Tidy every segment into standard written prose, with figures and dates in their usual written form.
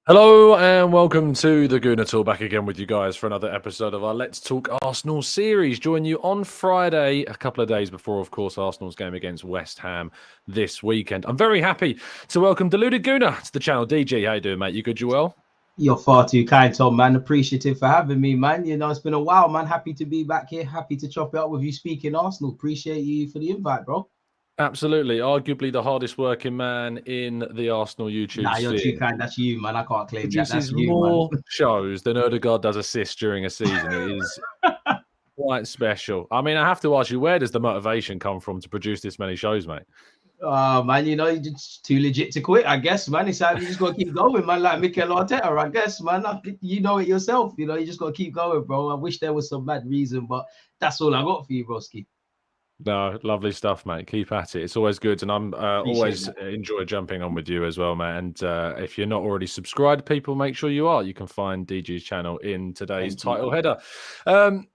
Hello and welcome to the Gooner Tour, back again with you guys for another episode of our Let's Talk Arsenal series. Join you on Friday, a couple of days before, of course, Arsenal's game against West Ham this weekend. I'm very happy to welcome Deluded Gooner to the channel. DG, how you doing, mate? You good, you well? You're far too kind, Tom, man. Appreciative for having me, man. It's been a while, man. Happy to be back here. Happy to chop it up with you speaking Arsenal. Appreciate you for the invite, bro. Absolutely. Arguably the hardest working man in the Arsenal YouTube Nah, you're too sphere. kind. That's you, man. I can't claim that. That's Produces you, man. more shows than Odegaard does assists during a season. It is quite special. I mean, I have to ask you, where does the motivation come from to produce this many shows, mate? Man, you're just too legit to quit, I guess, man. It's like you just got to keep going, man, like Mikel Arteta, I guess, man. You know it yourself. You just got to keep going, bro. I wish there was some bad reason, but that's all I got for you, broski. No, lovely stuff, mate. Keep at it. It's always good, and I'm always enjoy jumping on with you as well, mate. And if you're not already subscribed, people, make sure you are. You can find DG's channel in today's title header.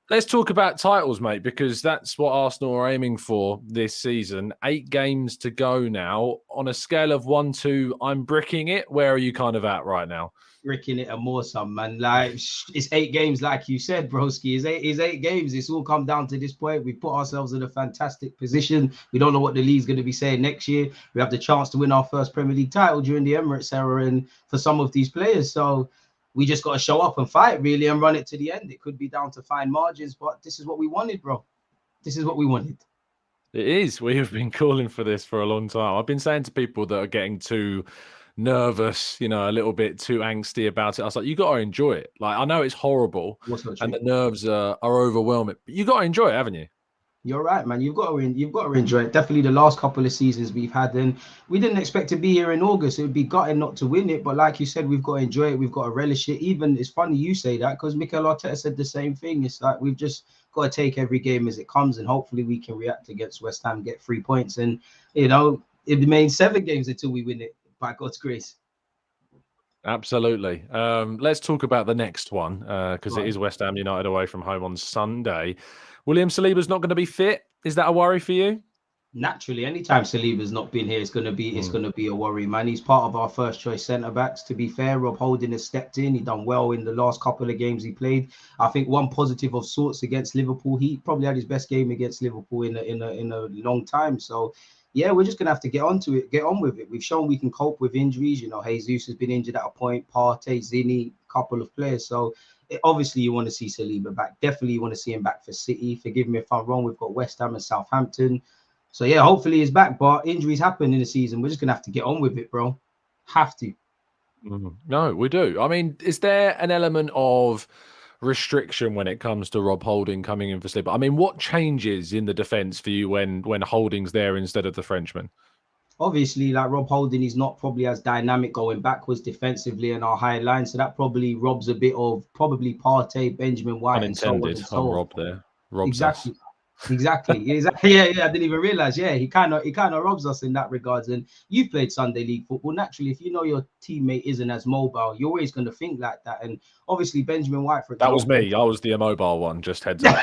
Let's talk about titles, mate, because that's what Arsenal are aiming for this season. 8 games to go now. On a scale of 1 to I'm bricking it, where are you kind of at right now? Bricking it and more some, man. Like, it's 8 games, like you said, broski. It's eight games. It's all come down to this point. We put ourselves in a fantastic position. We don't know what the league's going to be saying next year. We have the chance to win our first Premier League title during the Emirates era, and for some of these players, so we just got to show up and fight, really, and run it to the end. It could be down to fine margins, but this is what we wanted, bro. This is what we wanted. It is. We have been calling for this for a long time. I've been saying to people that are getting too nervous, a little bit too angsty about it. I was like, you got to enjoy it. Like, I know it's horrible and the nerves are overwhelming, but you got to enjoy it, haven't you? You're right, man. You've got to enjoy it. Definitely the last couple of seasons we've had, and we didn't expect to be here in August. It would be gutting not to win it, but like you said, we've got to enjoy it. We've got to relish it. Even it's funny you say that, because Mikel Arteta said the same thing. It's like we've just got to take every game as it comes, and hopefully we can react against West Ham, get 3 points, and it remains 7 games until we win it, by God's grace. Absolutely. Let's talk about the next one, because it is West Ham United away from home on Sunday. William Saliba's not going to be fit. Is that a worry for you? Naturally, anytime Saliba's not been here, it's gonna be a worry, man. He's part of our first choice centre backs. To be fair, Rob Holding has stepped in. He done well in the last couple of games he played. I think one positive of sorts against Liverpool. He probably had his best game against Liverpool in a long time. So yeah, we're just gonna have to get on with it. We've shown we can cope with injuries. Jesus has been injured at a point. Partey, Zini, couple of players. So obviously you want to see Saliba back. Definitely you want to see him back for City. Forgive me if I'm wrong. We've got West Ham and Southampton. So yeah, hopefully he's back, but injuries happen in the season. We're just gonna have to get on with it, bro. Have to. No, we do. I mean, is there an element of restriction when it comes to Rob Holding coming in for Saliba? I mean, what changes in the defense for you when Holding's there instead of the Frenchman? Obviously, like Rob Holding is not probably as dynamic going backwards defensively in our high line, so that probably robs a bit of probably Partey, Benjamin White, Unintended. and so on. Rob there. Robs exactly. us. Exactly. Yeah. I didn't even realize. Yeah, he kind of robs us in that regards. And you've played Sunday League football. Naturally, if you know your teammate isn't as mobile, you're always going to think like that. And obviously, Benjamin White, for example, that was me. I was the immobile one. Just heads up.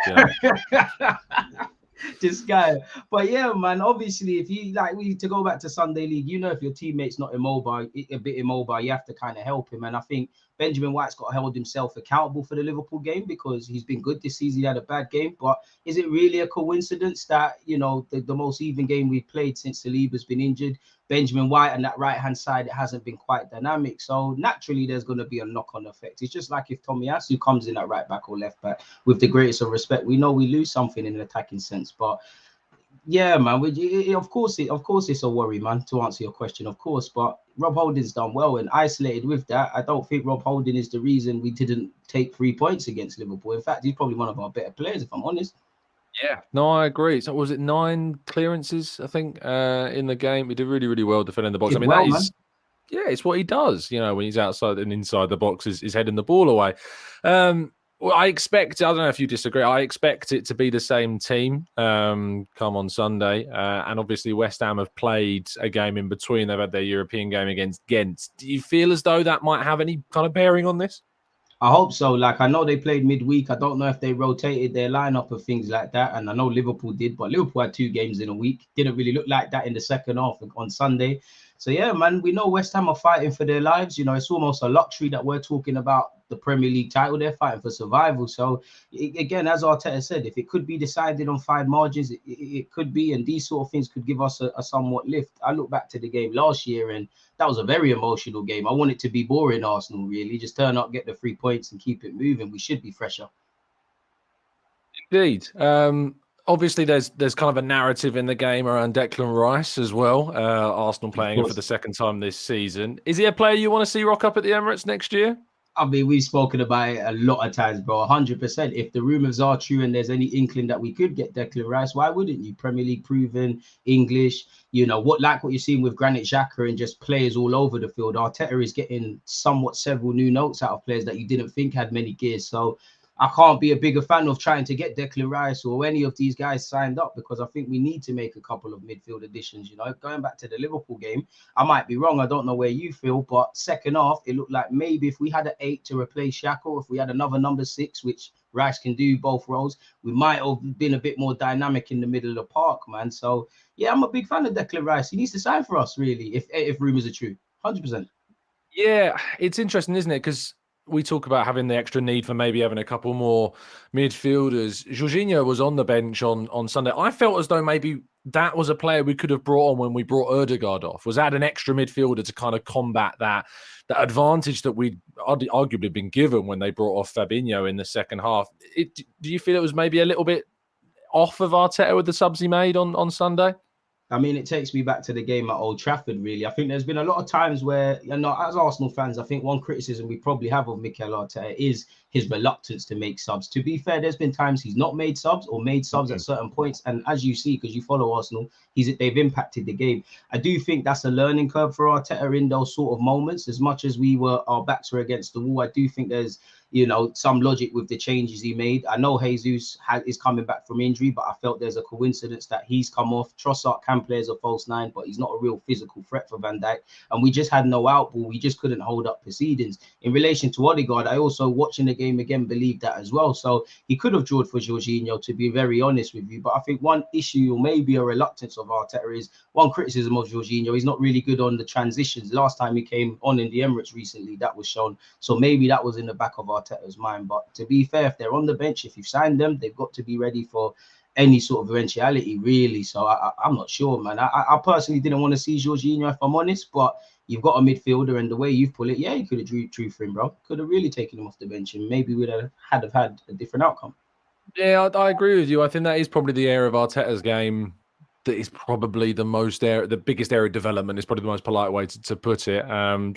This guy. But yeah, man, obviously if you to go back to Sunday League, if your teammate's not a bit immobile, you have to kind of help him. And I think Benjamin White's got to hold himself accountable for the Liverpool game, because he's been good this season. He had a bad game, but is it really a coincidence that the most even game we've played since Saliba's been injured, Benjamin White and that right hand side, it hasn't been quite dynamic? So naturally there's going to be a knock-on effect. It's just like if Tomiyasu comes in at right back or left back, with the greatest of respect, we know we lose something in an attacking sense. But yeah, man, of course it's a worry, man, to answer your question, of course. But Rob Holding's done well, and isolated with that, I don't think Rob Holding is the reason we didn't take 3 points against Liverpool. In fact, he's probably one of our better players, if I'm honest. Yeah, no, I agree. So was it 9 clearances, I think, in the game? He did really, really well defending the box. It's what he does, when he's outside and inside the box, is heading the ball away. Well, I don't know if you disagree, I expect it to be the same team come on Sunday. And obviously West Ham have played a game in between. They've had their European game against Ghent. Do you feel as though that might have any kind of bearing on this? I hope so. Like, I know they played midweek. I don't know if they rotated their lineup or things like that. And I know Liverpool did, but Liverpool had 2 games in a week. Didn't really look like that in the second half on Sunday. So yeah, man, we know West Ham are fighting for their lives. You know, it's almost a luxury that we're talking about the Premier League title. They're fighting for survival. So again, as Arteta said, if it could be decided on 5 margins, it could be, and these sort of things could give us a somewhat lift. I look back to the game last year, and that was a very emotional game. I want it to be boring, Arsenal, really. Just turn up, get the 3 points, and keep it moving. We should be fresher. Indeed. Obviously, there's kind of a narrative in the game around Declan Rice as well. Arsenal playing him for the second time this season. Is he a player you want to see rock up at the Emirates next year? I mean, we've spoken about it a lot of times, bro. 100%. If the rumors are true and there's any inkling that we could get Declan Rice, why wouldn't you? Premier League proven, English, you know, what you're seeing with Granit Xhaka and just players all over the field. Arteta is getting somewhat several new notes out of players that you didn't think had many gears. So I can't be a bigger fan of trying to get Declan Rice or any of these guys signed up, because I think we need to make a couple of midfield additions. You know, going back to the Liverpool game, I might be wrong. I don't know where you feel, but second half, it looked like maybe if we had an 8 to replace Xhaka, or if we had another number 6, which Rice can do both roles, we might have been a bit more dynamic in the middle of the park, man. So yeah, I'm a big fan of Declan Rice. He needs to sign for us, really, if rumors are true. 100%. Yeah, it's interesting, isn't it? Because we talk about having the extra need for maybe having a couple more midfielders. Jorginho was on the bench on Sunday. I felt as though maybe that was a player we could have brought on when we brought Ødegaard off. Was that an extra midfielder to kind of combat that advantage that we'd arguably been given when they brought off Fabinho in the second half? Do you feel it was maybe a little bit off of Arteta with the subs he made on Sunday? I mean, it takes me back to the game at Old Trafford, really. I think there's been a lot of times where, you know, as Arsenal fans, I think one criticism we probably have of Mikel Arteta is his reluctance to make subs. To be fair, there's been times he's not made subs or made subs at certain points. And as you see, because you follow Arsenal, they've impacted the game. I do think that's a learning curve for Arteta in those sort of moments. As much as our backs were against the wall, I do think there's, you know, some logic with the changes he made. I know Jesus is coming back from injury, but I felt there's a coincidence that he's come off. Trossard can play as a false 9, but he's not a real physical threat for Van Dijk. And we just had no outball. We just couldn't hold up proceedings. In relation to Ødegaard, I also, watching the game again, believed that as well. So he could have drawn for Jorginho, to be very honest with you. But I think one issue, or maybe a reluctance of Arteta, is one criticism of Jorginho. He's not really good on the transitions. Last time he came on in the Emirates recently, that was shown. So maybe that was in the back of Arteta's mind. But to be fair, if they're on the bench, if you've signed them, they've got to be ready for any sort of eventuality, really. So I'm not sure, man. I personally didn't want to see Jorginho, if I'm honest, but you've got a midfielder, and the way you've put it, yeah, you could have drew for him, bro. Could have really taken him off the bench, and maybe we'd have had a different outcome. Yeah, I agree with you. I think that is probably the area of Arteta's game that is probably the biggest area of development. Is probably the most polite way to put it.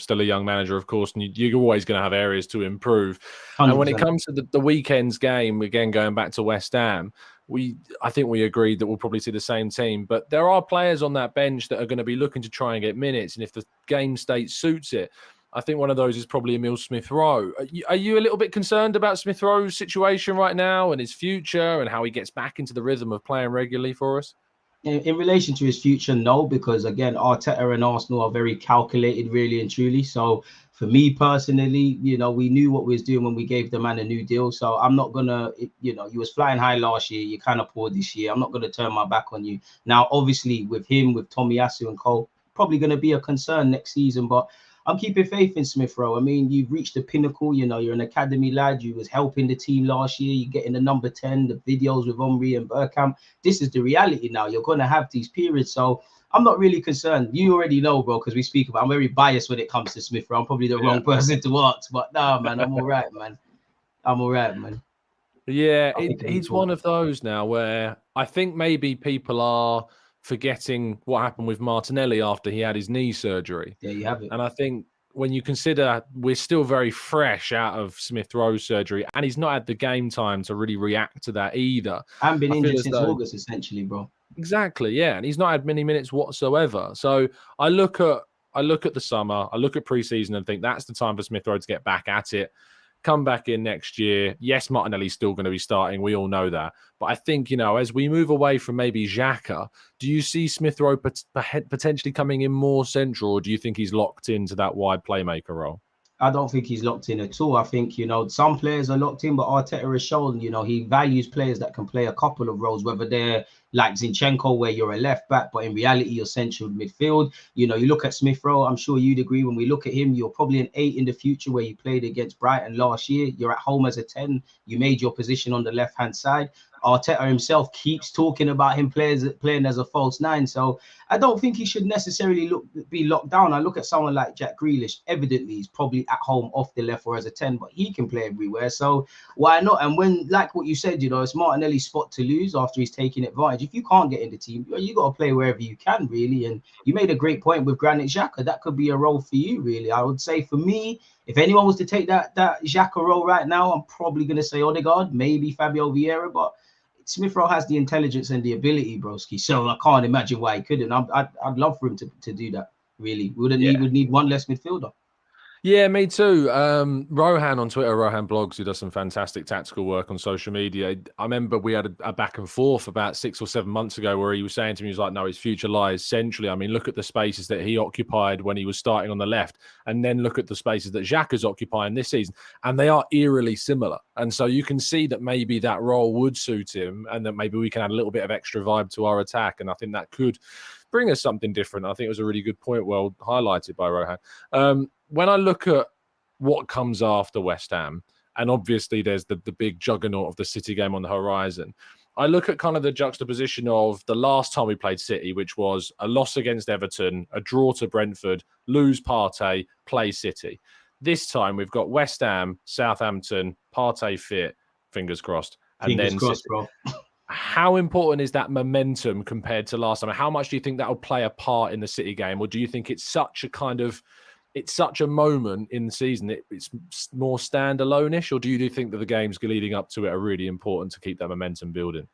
Still a young manager, of course, and you're always going to have areas to improve. 100%. And when it comes to the weekend's game, again, going back to West Ham, I think we agreed that we'll probably see the same team. But there are players on that bench that are going to be looking to try and get minutes. And if the game state suits it, I think one of those is probably Emile Smith-Rowe. Are you a little bit concerned about Smith-Rowe's situation right now and his future and how he gets back into the rhythm of playing regularly for us? In relation to his future, no, because again, Arteta and Arsenal are very calculated, really and truly. So for me personally, you know, we knew what we was doing when we gave the man a new deal. So I'm not gonna, you know, you was flying high last year, you kind of poor this year. I'm not gonna turn my back on you. Now, obviously, with him, with Tomiyasu and Cole, probably gonna be a concern next season, but I'm keeping faith in Smith-Rowe. I mean, you've reached the pinnacle. You know, you're an academy lad. You was helping the team last year. You're getting the number 10, the videos with Omri and Bergkamp. This is the reality now. You're going to have these periods. So I'm not really concerned. You already know, bro, because we speak about, I'm very biased when it comes to Smith-Rowe. I'm probably the wrong person to ask. But nah, man, I'm all right, man. I'm all right, man. Yeah, he's one of those now where I think maybe people are forgetting what happened with Martinelli after he had his knee surgery. There you have it. And I think when you consider we're still very fresh out of Smith-Rowe's surgery, and he's not had the game time to really react to that either. And been injured since August, essentially, bro. Exactly, yeah. And he's not had many minutes whatsoever. So I look at the summer, I look at preseason and think that's the time for Smith-Rowe to get back at it. Come back in next year. Yes, Martinelli's still going to be starting. We all know that. But I think, you know, as we move away from maybe Xhaka, do you see Smith-Rowe potentially coming in more central, or do you think he's locked into that wide playmaker role? I don't think he's locked in at all. I think, you know, some players are locked in, but Arteta has shown, you know, he values players that can play a couple of roles, whether they're, like Zinchenko, where you're a left back, but in reality, you're central midfield. You know, you look at Smith Rowe, I'm sure you'd agree when we look at him, you're probably an 8 in the future where you played against Brighton last year. You're at home as a 10. You made your position on the left-hand side. Arteta himself keeps talking about him playing as a false 9. So I don't think he should necessarily be locked down. I look at someone like Jack Grealish. Evidently, he's probably at home off the left or as a 10, but he can play everywhere. So why not? And when, like what you said, you know, it's Martinelli's spot to lose after he's taking advantage. If you can't get in the team, you got to play wherever you can, really. And you made a great point with Granit Xhaka. That could be a role for you, really. I would say for me, if anyone was to take that Xhaka role right now, I'm probably going to say Odegaard, maybe Fabio Vieira, but Smith Rowe has the intelligence and the ability, broski. So I can't imagine why he couldn't. I'd love for him to do that. Really, would need one less midfielder. Yeah, me too. Rohan on Twitter, Rohan Blogs, who does some fantastic tactical work on social media. I remember we had a back and forth about 6 or 7 months ago where he was saying to me, he was like, no, his future lies centrally. I mean, look at the spaces that he occupied when he was starting on the left, and then look at the spaces that Xhaka's occupying this season, and they are eerily similar. And so you can see that maybe that role would suit him, and that maybe we can add a little bit of extra vibe to our attack. And I think that could bring us something different. I think it was a really good point, well highlighted by Rohan. When I look at what comes after West Ham, and obviously there's the big juggernaut of the City game on the horizon, I look at kind of the juxtaposition of the last time we played City, which was a loss against Everton, a draw to Brentford, lose Partey, play City. This time we've got West Ham, Southampton, Partey fit, fingers crossed. And fingers then crossed, City. bro. How important is that momentum compared to last time? How much do you think that will play a part in the City game? Or do you think it's such a moment in the season, it's more standalone-ish, or do you think that the games leading up to it are really important to keep that momentum building?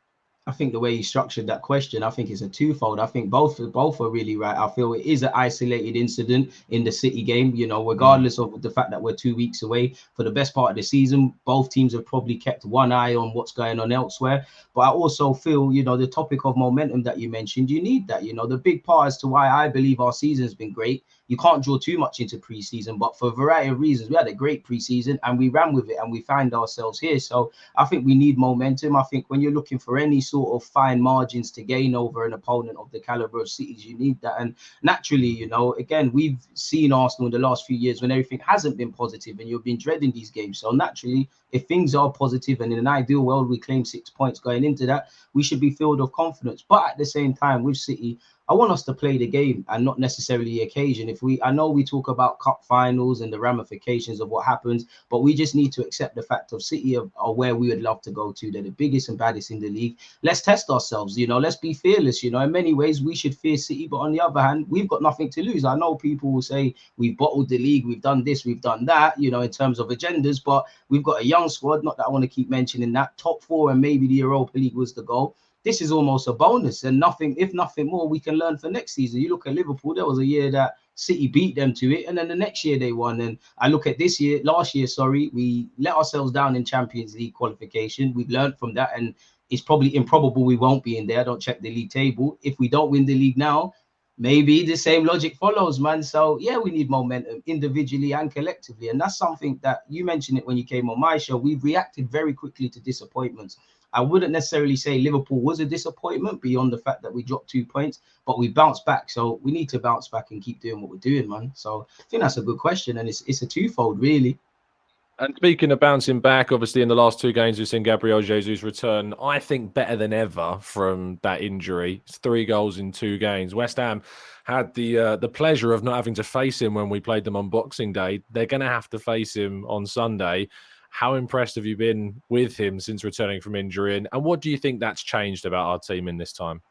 I think the way you structured that question, I think it's a twofold. I think both are really right. I feel it is an isolated incident in the City game, you know, regardless of the fact that we're 2 weeks away. For the best part of the season, both teams have probably kept one eye on what's going on elsewhere. But I also feel, you know, the topic of momentum that you mentioned, you need that. You know, the big part as to why I believe our season's been great. You can't draw too much into preseason, but for a variety of reasons, we had a great preseason and we ran with it and we find ourselves here. So I think we need momentum. I think when you're looking for any sort of fine margins to gain over an opponent of the caliber of Cities, you need that. And naturally, you know, again, we've seen Arsenal in the last few years when everything hasn't been positive and you've been dreading these games. So naturally, if things are positive and in an ideal world, we claim 6 points going into that, we should be filled with confidence. But at the same time, with City, I want us to play the game and not necessarily the occasion. I know we talk about cup finals and the ramifications of what happens, but we just need to accept the fact of City are where we would love to go to. They're the biggest and baddest in the league. Let's test ourselves, you know, let's be fearless, you know. In many ways, we should fear City, but on the other hand, we've got nothing to lose. I know people will say we've bottled the league, we've done this, we've done that, you know, in terms of agendas, but we've got a young squad, not that I want to keep mentioning that. Top 4 and maybe the Europa League was the goal. This is almost a bonus, and if nothing more, we can learn for next season. You look at Liverpool, there was a year that City beat them to it, and then the next year they won. And I look at last year, we let ourselves down in Champions League qualification. We've learned from that, and it's probably improbable we won't be in there. I don't check the league table. If we don't win the league now, maybe the same logic follows, man. So yeah, we need momentum individually and collectively, and that's something that you mentioned it when you came on my show. We've reacted very quickly to disappointments. I wouldn't necessarily say Liverpool was a disappointment beyond the fact that we dropped 2 points, but we bounced back. So we need to bounce back and keep doing what we're doing, man. So I think that's a good question, and it's a twofold, really. And speaking of bouncing back, obviously in the last 2 games, we've seen Gabriel Jesus return, I think, better than ever from that injury. It's 3 goals in 2 games. West Ham had the pleasure of not having to face him when we played them on Boxing Day. They're going to have to face him on Sunday. How impressed have you been with him since returning from injury? And what do you think that's changed about our team in this time?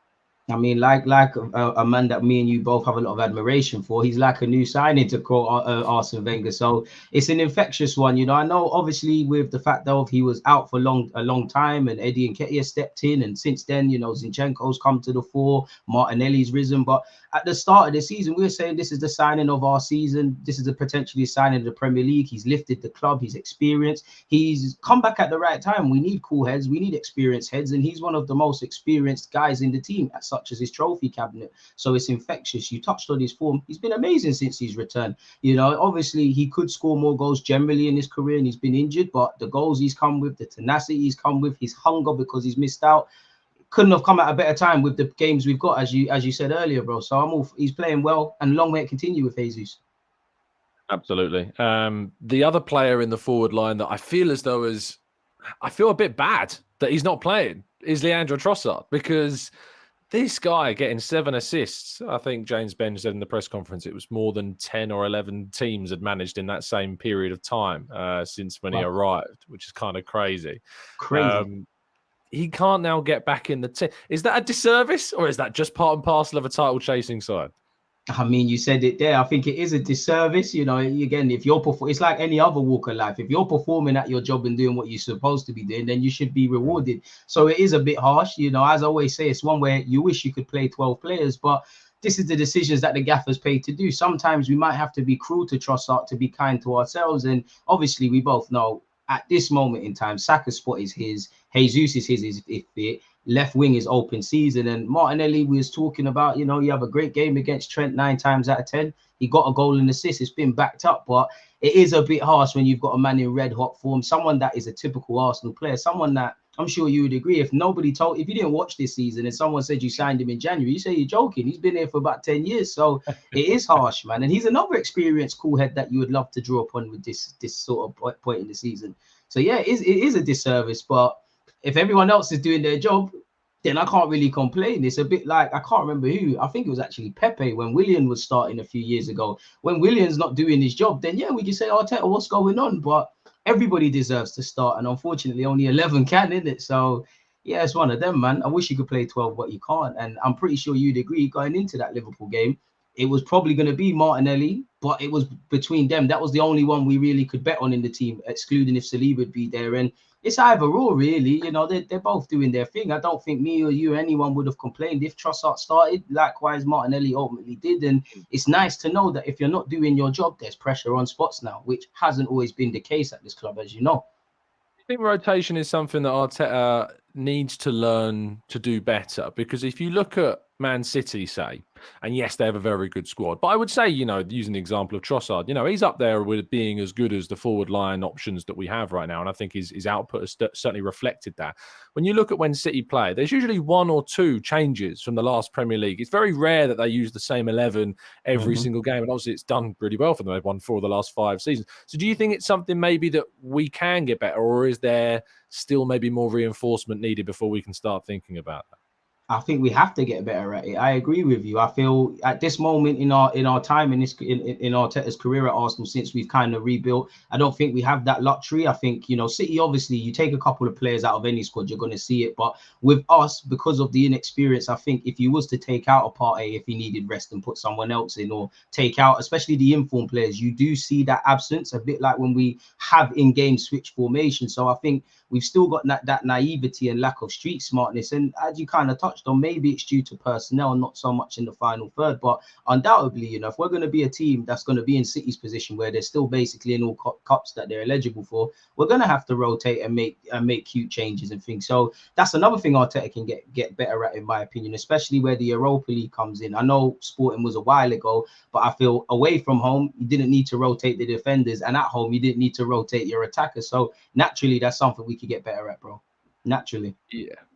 I mean, like a man that me and you both have a lot of admiration for. He's like a new signing, to quote Arsene Wenger. So it's an infectious one, you know. I know, obviously, with the fact that he was out for a long time, and Eddie Nketiah stepped in, and since then, you know, Zinchenko's come to the fore, Martinelli's risen. But at the start of the season, we were saying this is the signing of our season. This is potentially signing of the Premier League. He's lifted the club. He's experienced. He's come back at the right time. We need cool heads. We need experienced heads, and he's one of the most experienced guys in the team, such as his trophy cabinet. So it's infectious. You touched on his form. He's been amazing since he's returned. You know, obviously he could score more goals generally in his career, and he's been injured, but the goals he's come with, the tenacity he's come with, his hunger because he's missed out, couldn't have come at a better time with the games we've got, as you said earlier, bro. So he's playing well, and long may it continue with Jesus. Absolutely. The other player in the forward line that I feel as though I feel a bit bad that he's not playing is Leandro Trossard, because this guy getting 7 assists, I think James Benge said in the press conference, it was more than 10 or 11 teams had managed in that same period of time since when he arrived, which is kind of crazy. He can't now get back in the team. Is that a disservice, or is that just part and parcel of a title chasing side? I mean, you said it there. I think it is a disservice. You know, again, if you're it's like any other walk of life. If you're performing at your job and doing what you're supposed to be doing, then you should be rewarded. So it is a bit harsh. You know, as I always say, it's one where you wish you could play 12 players, but this is the decisions that the gaffer's paid to do. Sometimes we might have to be cruel to Trossard to be kind to ourselves. And obviously, we both know at this moment in time, Saka's spot is his. Jesus is his if fit. Left wing is open season, and Martinelli, we was talking about, you know, you have a great game against Trent 9 times out of 10. He got a goal and assist. It's been backed up, but it is a bit harsh when you've got a man in red hot form, someone that is a typical Arsenal player, someone that I'm sure you would agree. If you didn't watch this season and someone said you signed him in January, you say you're joking. He's been here for about 10 years. So it is harsh, man. And he's another experienced cool head that you would love to draw upon with this sort of point in the season. So yeah, it is a disservice, but if everyone else is doing their job, then I can't really complain. It's a bit like, I can't remember who, I think it was actually Pepe when Willian was starting a few years ago. When Willian's not doing his job, then yeah, we can say, Arteta, what's going on? But everybody deserves to start, and unfortunately only 11 can, isn't it? So yeah, it's one of them, man. I wish you could play 12, but you can't. And I'm pretty sure you'd agree, going into that Liverpool game, it was probably going to be Martinelli, but it was between them. That was the only one we really could bet on in the team, excluding if Saliba would be there. And it's either or, really. You know, they're both doing their thing. I don't think me or you or anyone would have complained if Trossard started. Likewise, Martinelli ultimately did. And it's nice to know that if you're not doing your job, there's pressure on spots now, which hasn't always been the case at this club, as you know. I think rotation is something that Arteta needs to learn to do better, because if you look at Man City, say, and yes, they have a very good squad, but I would say, you know, using the example of Trossard, you know, he's up there with being as good as the forward line options that we have right now, and I think his output has certainly reflected that. When you look at when City play, there's usually 1 or 2 changes from the last Premier League. It's very rare that they use the same 11 every single game, and obviously it's done really well for them. They've won 4 of the last 5 seasons. So do you think it's something maybe that we can get better, or is there still maybe more reinforcement needed before we can start thinking about that? I think we have to get better at it. I agree with you. I feel at this moment in our time in Arteta's career at Arsenal, since we've kind of rebuilt, I don't think we have that luxury. I think, you know, City, obviously, you take a couple of players out of any squad, you're going to see it. But with us, because of the inexperience, I think if you was to take out a Partey if he needed rest and put someone else in, or take out, especially the informed players, you do see that absence, a bit like when we have in-game switch formation. So I think we've still got that naivety and lack of street smartness. And as you kind of touched on, maybe it's due to personnel, not so much in the final third. But undoubtedly, you know, if we're going to be a team that's going to be in City's position, where they're still basically in all cups that they're eligible for, we're going to have to rotate and make cute changes and things. So that's another thing Arteta can get better at, in my opinion, especially where the Europa League comes in. I know Sporting was a while ago, but I feel away from home, you didn't need to rotate the defenders, and at home, you didn't need to rotate your attackers. So naturally, that's something we could get better at, bro. Naturally.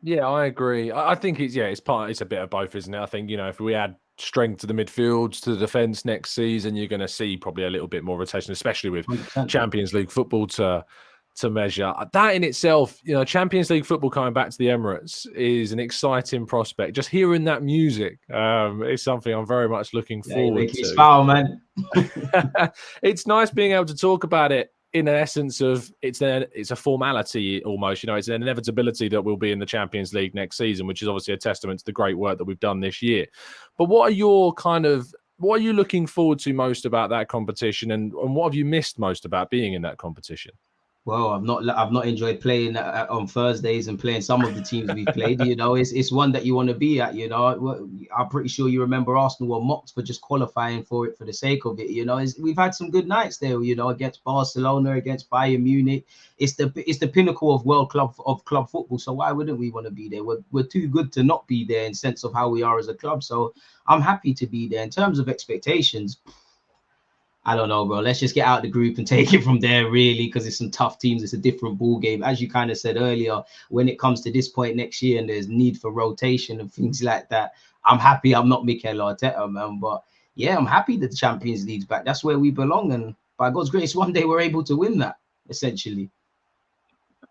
Yeah, I agree. I think it's a bit of both, isn't it? I think, you know, if we add strength to the midfield, to the defense next season, you're going to see probably a little bit more rotation, especially with 100%. Champions League football to measure. That in itself, you know, Champions League football coming back to the Emirates is an exciting prospect. Just hearing that music is something I'm very much looking forward to. Smile, man. It's nice being able to talk about it in an essence of it's a formality almost, you know, it's an inevitability that we'll be in the Champions League next season, which is obviously a testament to the great work that we've done this year. But what are you looking forward to most about that competition, and what have you missed most about being in that competition? Well, I've not enjoyed playing on Thursdays and playing some of the teams we've played. You know, it's one that you want to be at. You know, I'm pretty sure you remember Arsenal were mocked for just qualifying for it for the sake of it. You know, we've had some good nights there. You know, against Barcelona, against Bayern Munich. It's the pinnacle of club football. So why wouldn't we want to be there? We're too good to not be there in sense of how we are as a club. So I'm happy to be there. In terms of expectations, I don't know, bro. Let's just get out the group and take it from there, really, because it's some tough teams. It's a different ball game. As you kind of said earlier, when it comes to this point next year and there's need for rotation and things like that, I'm happy I'm not Mikel Arteta, man. But yeah, I'm happy that the Champions League's back. That's where we belong. And by God's grace, one day we're able to win that, essentially.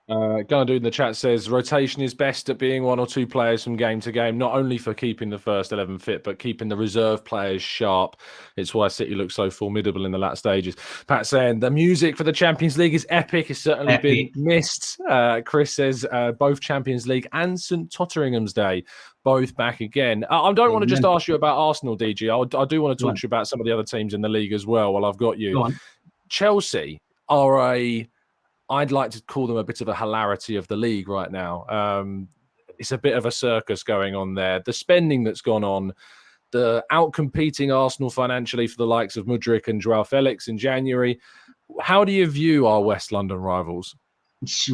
Gunnar in the chat says rotation is best at being 1 or 2 players from game to game, not only for keeping the first 11 fit, but keeping the reserve players sharp. It's why City looks so formidable in the latter stages. Pat saying the music for the Champions League is epic. It's certainly been missed. Chris says both Champions League and St Totteringham's Day, both back again. I don't want to just ask you about Arsenal, DG. I do want to talk to you about some of the other teams in the league as well while I've got you. Chelsea are I'd like to call them a bit of a hilarity of the league right now. It's a bit of a circus going on there. The spending that's gone on, the outcompeting Arsenal financially for the likes of Mudryk and Joao Felix in January. How do you view our West London rivals?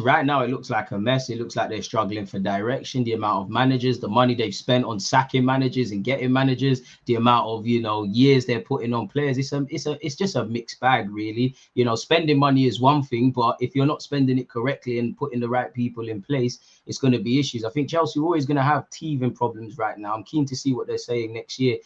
Right now, it looks like a mess. It looks like they're struggling for direction. The amount of managers, the money they've spent on sacking managers and getting managers, the amount of years they're putting on players. It's just a mixed bag, really. Spending money is one thing, but if you're not spending it correctly and putting the right people in place, it's going to be issues. I think Chelsea are always going to have teething problems right now. I'm keen to see what they're saying next year.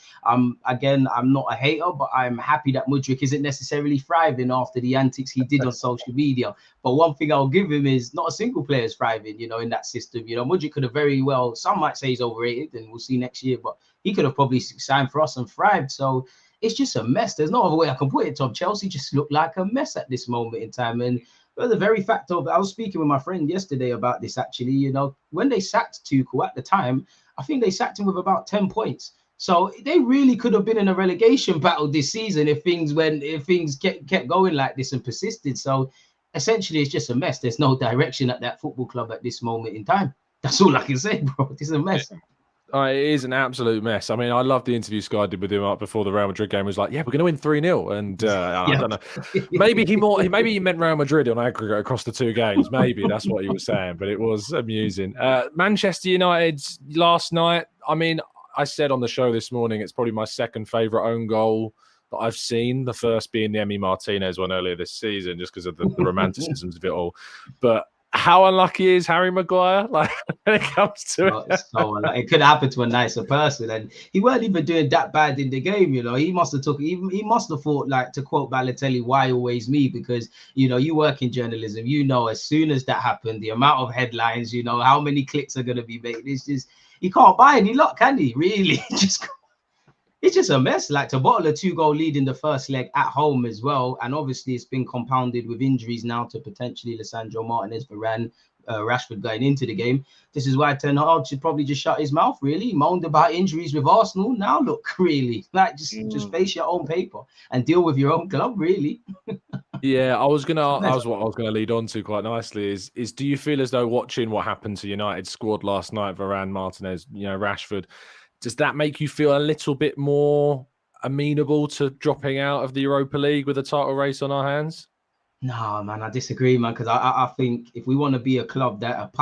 Again, I'm not a hater, but I'm happy that Mudryk isn't necessarily thriving after the antics he did on social media. But one thing I'll give him is not a single player is thriving, in that system. Mudryk could have very well, some might say he's overrated, and we'll see next year, but he could have probably signed for us and thrived. So it's just a mess. There's no other way I can put it, Tom. Chelsea just look like a mess at this moment in time. And the very fact of, I was speaking with my friend yesterday about this, actually, when they sacked Tuchel at the time, I think they sacked him with about 10 points. So they really could have been in a relegation battle this season if things kept going like this and persisted. So essentially, it's just a mess. There's no direction at that football club at this moment in time. That's all I can say, bro. It's a mess. It is an absolute mess. I mean, I love the interview Sky did with him up before the Real Madrid game. He was like, "Yeah, we're going to win 3-0," and I don't know. Maybe he meant Real Madrid on aggregate across the 2 games. Maybe that's what he was saying, but it was amusing. Manchester United last night. I mean, I said on the show this morning, it's probably my second favourite own goal that I've seen. The first being the Emi Martinez one earlier this season, just because of the romanticisms of it all. But how unlucky is Harry Maguire? Like when it comes to it, it could happen to a nicer person, and he weren't even doing that bad in the game. He must have he must have thought, like, to quote Balotelli, "Why always me?" Because you work in journalism. As soon as that happened, the amount of headlines, how many clicks are going to be made. It's just he can't buy any luck, can he? Really, it's just a mess. Like, to bottle a 2-goal lead in the first leg at home as well. And obviously it's been compounded with injuries now to potentially Lisandro Martinez, Varane, Rashford going into the game. This is why Ten Hag should probably just shut his mouth, really. He moaned about injuries with Arsenal. Now look, really, like, just face your own paper and deal with your own club, really. Yeah, what I was gonna lead on to quite nicely is do you feel as though watching what happened to United's squad last night, Varane, Martinez, Rashford, does that make you feel a little bit more amenable to dropping out of the Europa League with a title race on our hands? No, man, I disagree, man, because I think if we want to be a club that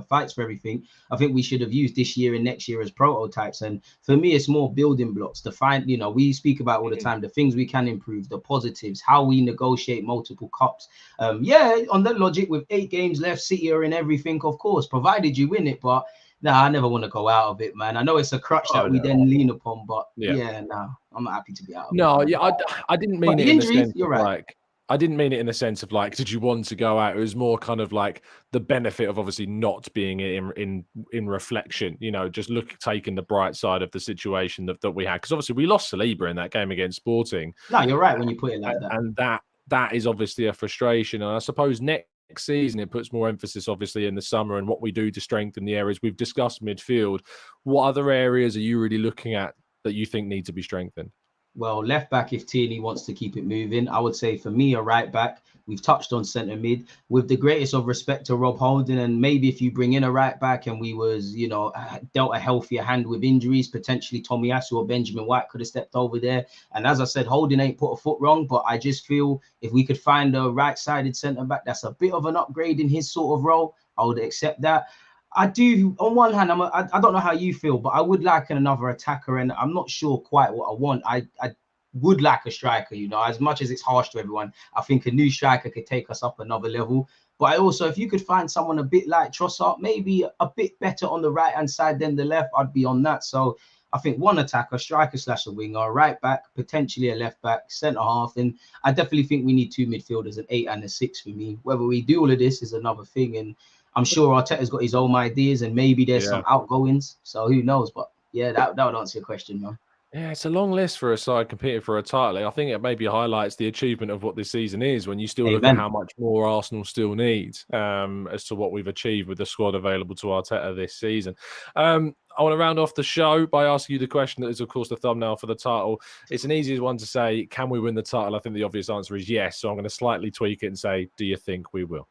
fights for everything, I think we should have used this year and next year as prototypes. And for me, it's more building blocks to find, we speak about all the time, the things we can improve, the positives, how we negotiate multiple cups. On that logic, with 8 games left, City are in everything, of course, provided you win it. But I never want to go out of it, man. I know it's a crutch that we then lean upon, but I'm not happy to be out of it. I didn't mean it in the sense you're right. Like, I didn't mean it in the sense of, like, did you want to go out? It was more kind of like the benefit of obviously not being in reflection, just taking the bright side of the situation that we had. Because obviously we lost Saliba in that game against Sporting. No, you're right when you put it like that. And that is obviously a frustration. And I suppose next season it puts more emphasis obviously in the summer and what we do to strengthen the areas we've discussed. Midfield, what other areas are you really looking at that you think need to be strengthened? Well, left back, if Tierney wants to keep it moving, I would say for me, a right back. We've touched on centre mid. With the greatest of respect to Rob Holding, and maybe if you bring in a right back and we was, dealt a healthier hand with injuries, potentially Tomiyasu or Benjamin White could have stepped over there. And as I said, Holding ain't put a foot wrong, but I just feel if we could find a right-sided centre back, that's a bit of an upgrade in his sort of role. I would accept that. I do, on one hand, I don't know how you feel, but I would like another attacker, and I'm not sure quite what I want. would like a striker, as much as it's harsh to everyone. I think a new striker could take us up another level. But I also, if you could find someone a bit like Trossard, maybe a bit better on the right-hand side than the left, I'd be on that. So I think one attacker, striker / a winger, right back, potentially a left back, centre half. And I definitely think we need 2 midfielders, an 8 and a 6 for me. Whether we do all of this is another thing. And I'm sure Arteta's got his own ideas, and maybe there's some outgoings. So who knows? But yeah, that would answer your question, man. Yeah, it's a long list for a side competing for a title. I think it maybe highlights the achievement of what this season is when you still look at how much more Arsenal still needs as to what we've achieved with the squad available to Arteta this season. I want to round off the show by asking you the question that is, of course, the thumbnail for the title. It's an easy one to say, can we win the title? I think the obvious answer is yes. So I'm going to slightly tweak it and say, do you think we will?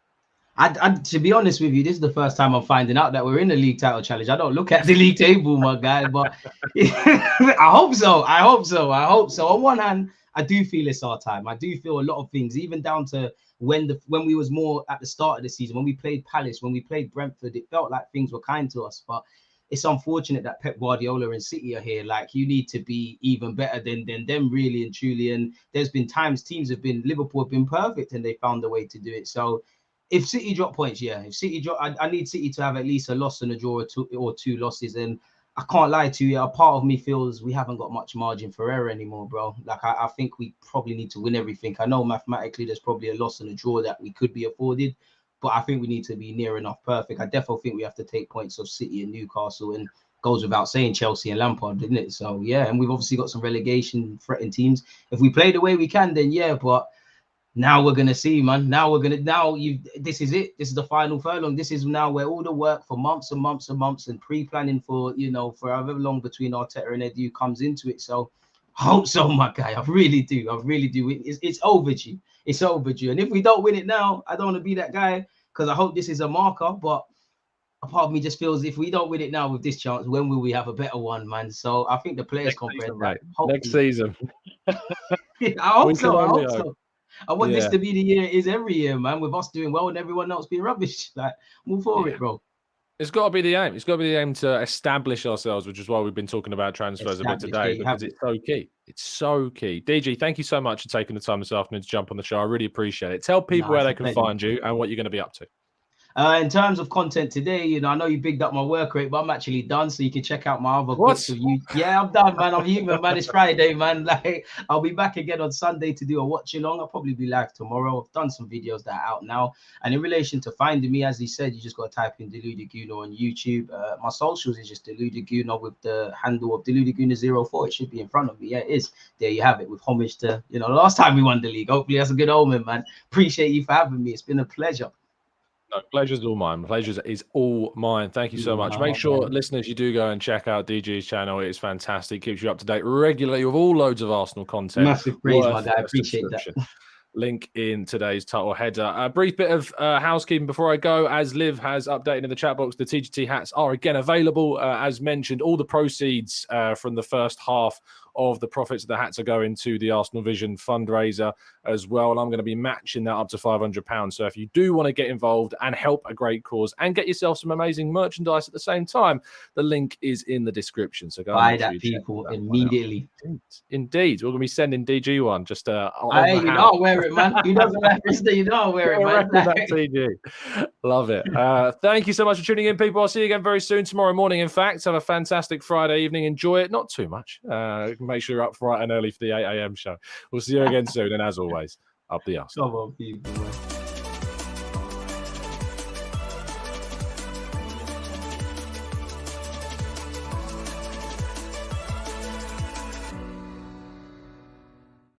To be honest with you, this is the first time I'm finding out that we're in the league title challenge. I don't look at the league table, my guy, but I hope so. On one hand, I do feel it's our time. I do feel a lot of things, even down to when we was more at the start of the season, when we played Palace, when we played Brentford, it felt like things were kind to us. But it's unfortunate that Pep Guardiola and City are here. Like, you need to be even better than them, really and truly. And there's been times Liverpool have been perfect and they found a way to do it. So if City drop points, if City drop, I need City to have at least a loss and a draw or two losses. And I can't lie to you, a part of me feels we haven't got much margin for error anymore, bro. Like, I think we probably need to win everything. I know mathematically there's probably a loss and a draw that we could be afforded, but I think we need to be near enough perfect. I definitely think we have to take points of City and Newcastle, and goes without saying Chelsea and Lampard, didn't it? So, yeah, and we've obviously got some relegation threatened teams. If we play the way we can, then yeah, but now we're gonna see, man. This is it. This is the final furlong. This is now where all the work for months and months and months and pre-planning for for however long between Arteta and Edu comes into it. So I hope so, my guy. I really do. It's overdue. It's overdue. And if we don't win it now, I don't want to be that guy, because I hope this is a marker. But a part of me just feels if we don't win it now with this chance, when will we have a better one, man? So I think the players comprehend that. Next season. I hope so. I want this to be the year it is every year, man, with us doing well and everyone else being rubbish. Like, I'm all for it, bro. It's got to be the aim. It's got to be the aim to establish ourselves, which is why we've been talking about transfers a bit today, because it's so key. It's so key. DG, thank you so much for taking the time this afternoon to jump on the show. I really appreciate it. Tell people where they can find you and what you're going to be up to. In terms of content today, I know you bigged up my work rate, but I'm actually done. So you can check out my other bits of you. Yeah, I'm done, man. I'm human, man. It's Friday, man. Like, I'll be back again on Sunday to do a watch along. I'll probably be live tomorrow. I've done some videos that are out now. And in relation to finding me, as he said, you just got to type in Deluded Gooner on YouTube. My socials is just Deluded Gooner with the handle of Deluded Gooner 04. It should be in front of me. Yeah, it is. There you have it, with homage to, the last time we won the league. Hopefully that's a good omen, man. Appreciate you for having me. It's been a pleasure. No, pleasure's all mine. Pleasure is all mine. Thank you so much. Make sure, listeners, you do go and check out DG's channel. It is fantastic. Keeps you up to date regularly with all loads of Arsenal content. Massive praise, my guy. I appreciate that. Link in today's title header. A brief bit of housekeeping before I go. As Liv has updated in the chat box, the TGT hats are again available. As mentioned, all the proceeds from the first half of the profits of the hats are going to the Arsenal Vision fundraiser as well. And I'm going to be matching that up to £500. So if you do want to get involved and help a great cause and get yourself some amazing merchandise at the same time, the link is in the description. So go buy that, people, immediately. Indeed. We're going to be sending DG one. Just hey, you know I'll wear it, man. You know I'll wear it, man. That DG. Love it. Thank you so much for tuning in, people. I'll see you again very soon, tomorrow morning. In fact, have a fantastic Friday evening. Enjoy it. Not too much. Make sure you're up bright and early for the 8 a.m. show. We'll see you again soon. And as always, up the arse. Come on, people.